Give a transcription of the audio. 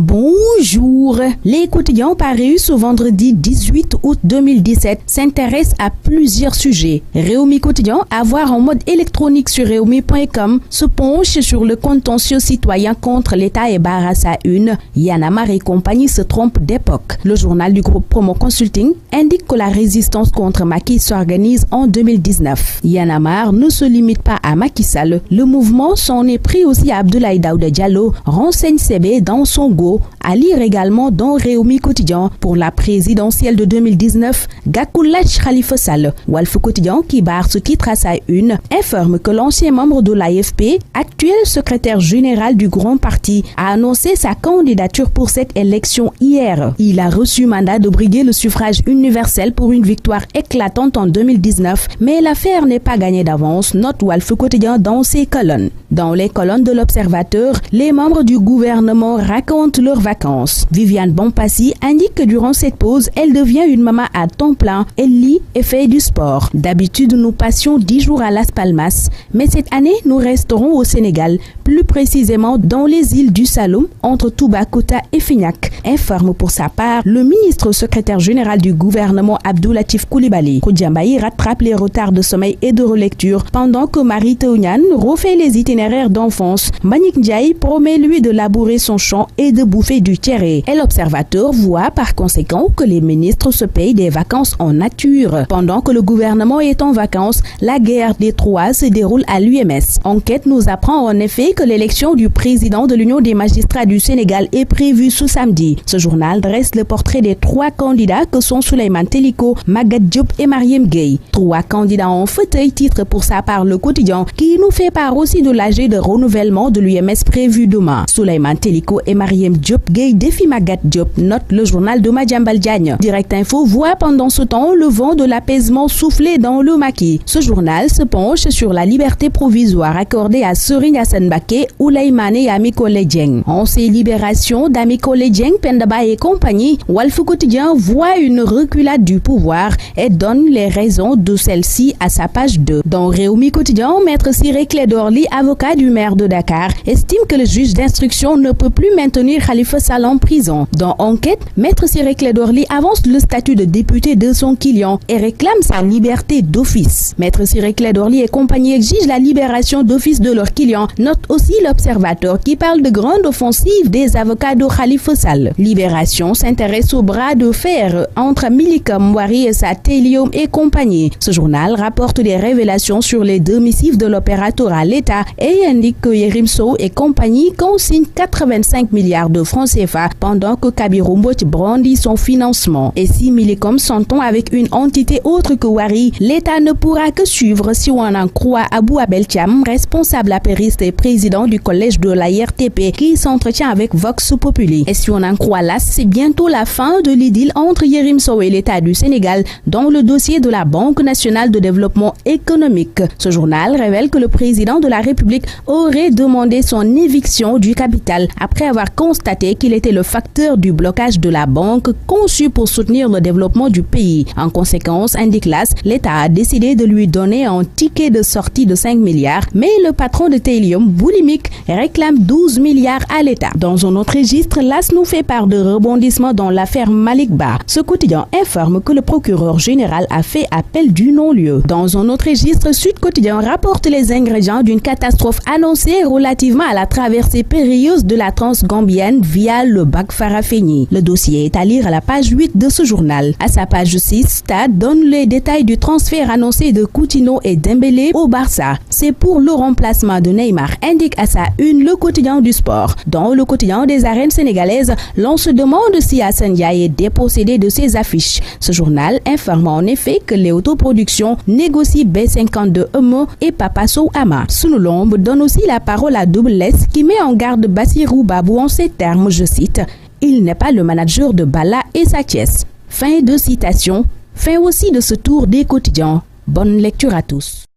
Bonjour. Les quotidiens parus ce vendredi 18 août 2017 s'intéressent à plusieurs sujets. Réumi Quotidien, à voir en mode électronique sur réumi.com, se penche sur le contentieux citoyen contre l'État et barre à sa une. Y'en a marre et compagnie se trompent d'époque. Le journal du groupe Promo Consulting indique que la résistance contre Macky s'organise en 2019. Y'en a marre ne se limite pas à Macky Sall. Le mouvement s'en est pris aussi à Abdoulaye Daouda Diallo, renseigne CB dans son go. À lire également dans Réumi Quotidien pour la présidentielle de 2019, Gakou lâche Khalifa Sall. Walf Quotidien, qui barre ce titre à sa une, informe que l'ancien membre de l'AFP, actuel secrétaire général du Grand Parti, a annoncé sa candidature pour cette élection hier. Il a reçu mandat de briguer le suffrage universel pour une victoire éclatante en 2019, mais l'affaire n'est pas gagnée d'avance, note Walf Quotidien dans ses colonnes. Dans les colonnes de l'Observateur, les membres du gouvernement racontent leurs vacances. Viviane Bompassi indique que durant cette pause, elle devient une maman à temps plein. Elle lit et fait du sport. D'habitude, nous passions 10 jours à Las Palmas, mais cette année, nous resterons au Sénégal, plus précisément dans les îles du Saloum, entre Toubacouta et Fignac, informe pour sa part le ministre secrétaire général du gouvernement Abdou Latif Coulibaly. Koudiambaye rattrape les retards de sommeil et de relecture, pendant que Mary Teuw Niane refait les itinéraires d'enfance. Mbagnick Ndiaye promet lui de labourer son champ et de bouffer du thierry. Et l'Observateur voit par conséquent que les ministres se payent des vacances en nature. Pendant que le gouvernement est en vacances, la guerre des Troyes se déroule à l'UMS. Enquête nous apprend en effet que l'élection du président de l'Union des magistrats du Sénégal est prévue ce samedi. Ce journal dresse le portrait des 3 candidats que sont Souleymane Teliko, Magatte Diop et Mariam Gueye. 3 candidats en fauteuil, titre pour sa part le quotidien, qui nous fait part aussi de l'AG de renouvellement de l'UMS prévu demain. Souleymane Teliko et Mariam Diop Gueye défient Magatte Diop, note le journal de Madiambal Diagne. Direct Info voit pendant ce temps le vent de l'apaisement souffler dans le maquis. Ce journal se penche sur la liberté provisoire accordée à Serigne Assane Mbacké, Ouleye Mané et Ami Collé Dieng. En ces libérations d'Ami Collé Dieng, Pendaba et compagnie, Walf Quotidien voit une reculade du pouvoir et donne les raisons de celle-ci à sa page 2. Dans Réumi Quotidien, Maître Ciré Clédor Ly, avocat du maire de Dakar, estime que le juge d'instruction ne peut plus maintenir Khalifa Sall en prison. Dans Enquête, Maître Ciré Clédor Ly avance le statut de député de son client et réclame sa liberté d'office. Maître Ciré Clédor Ly et compagnie exigent la libération d'office de leur client, note aussi l'Observateur qui parle de grande offensive des avocats de Khalifa Sall. Libération s'intéresse au bras de fer entre Millicom Wari et sa Télium et compagnie. Ce journal rapporte des révélations sur les 2 missives de l'opérateur à l'État et indique que Yerim Sow et compagnie consignent 85 milliards de francs CFA pendant que Kabirou Mbodj brandit son financement. Et si Millicom s'entend avec une entité autre que Wari, l'État ne pourra que suivre si on en croit Abou Abel Thiam, responsable apériste et président du collège de la IRTP qui s'entretient avec Vox Populi. Et si on en croit là, c'est bientôt la fin de l'idylle entre Yerim Sow et l'État du Sénégal dans le dossier de la Banque nationale de développement économique. Ce journal révèle que le président de la République aurait demandé son éviction du capital après avoir constaté qu'il était le facteur du blocage de la banque conçue pour soutenir le développement du pays. En conséquence, indique l'AS, l'État a décidé de lui donner un ticket de sortie de 5 milliards, mais le patron de Télium, boulimique, réclame 12 milliards à l'État. Dans un autre registre, l'AS nous fait part de rebondissements dans l'affaire Malick Ba. Ce quotidien informe que le procureur général a fait appel du non-lieu. Dans un autre registre, Sud Quotidien rapporte les ingrédients d'une catastrophe annoncée relativement à la traversée périlleuse de la Transgambienne via le bac Farafenni. Le dossier est à lire à la page 8 de ce journal. À sa page 6, Stade donne les détails du transfert annoncé de Coutinho et Dembélé au Barça. C'est pour le remplacement de Neymar, indique à sa une le quotidien du sport. Dans le quotidien des arènes sénégalaises, l'on se demande si Assane Ndiaye est dépossédé de ses affiches. Ce journal informe en effet que les autoproductions négocient B52 Emo et Papa Sow Ama. Sunulombe donne aussi la parole à Double Less qui met en garde Bassirou Babou en ces termes, je cite, « Il n'est pas le manager de Bala et Sathiès ». Fin de citation. Fin aussi de ce tour des quotidiens. Bonne lecture à tous.